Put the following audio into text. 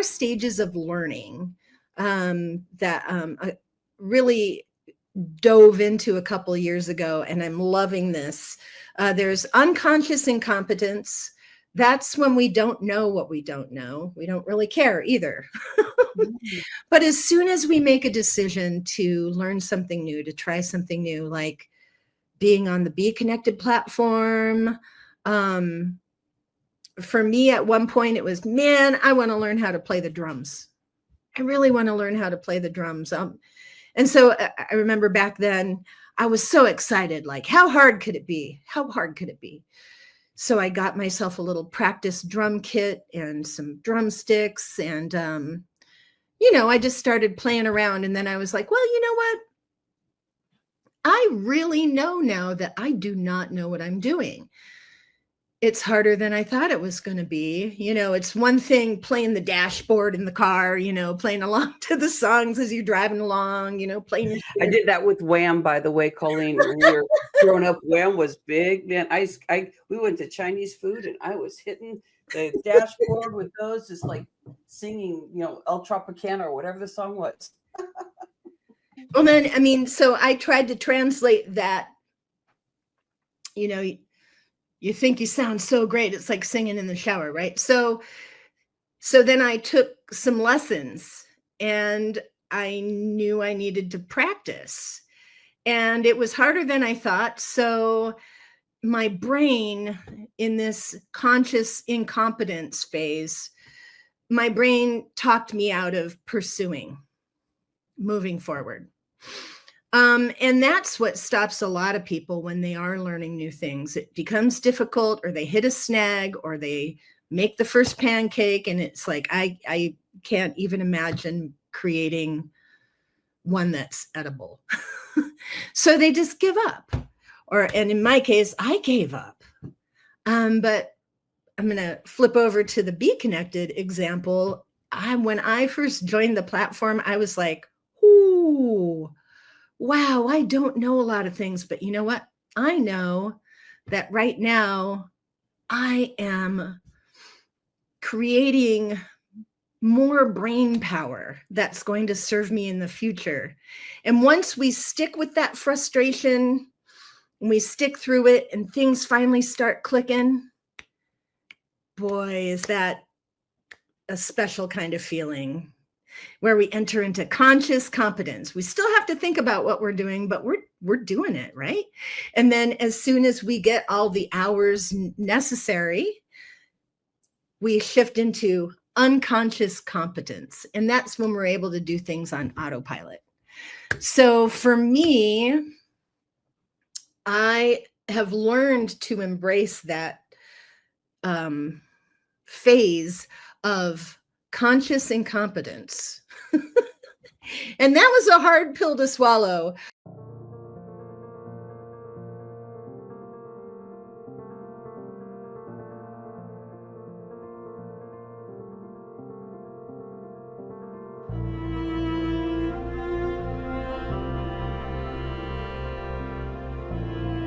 4 stages of learning that I really dove into a couple of years ago, and I'm loving this. There's unconscious incompetence. That's when we don't know what we don't know. We don't really care either. But as soon as we make a decision to learn something new, to try something new, like being on the Be Connected platform, for me at one point it was, man, I want to learn how to play the drums. I really want to learn how to play the drums. And so I remember back then I was so excited, like, how hard could it be? How hard could it be? So I got myself a little practice drum kit and some drumsticks, and I just started playing around. And then I was like, well, you know what? I really know now that I do not know what I'm doing. It's harder than I thought it was going to be. It's one thing playing the dashboard in the car, playing along to the songs as you're driving along, playing. I did that with Wham, by the way, Colleen. When we were growing up, Wham was big, man. We went to Chinese food and I was hitting the dashboard with those, just like singing, El Tropicana or whatever the song was. Well, then, so I tried to translate that, you think you sound so great. It's like singing in the shower, right? So then I took some lessons and I knew I needed to practice. And it was harder than I thought. So my brain, in this conscious incompetence phase, my brain talked me out of moving forward. And that's what stops a lot of people when they are learning new things. It becomes difficult, or they hit a snag, or they make the first pancake. And it's like, I can't even imagine creating one that's edible. So they just give up. And in my case, I gave up. But I'm going to flip over to the Be Connected example. When I first joined the platform, I was like, ooh, wow, I don't know a lot of things, but you know what? I know that right now I am creating more brain power that's going to serve me in the future. And once we stick with that frustration, and we stick through it, and things finally start clicking, boy, is that a special kind of feeling, where we enter into conscious competence. We still have to think about what we're doing, but we're doing it, right? And then as soon as we get all the hours necessary, we shift into unconscious competence. And that's when we're able to do things on autopilot. So for me, I have learned to embrace that phase of conscious incompetence. And that was a hard pill to swallow.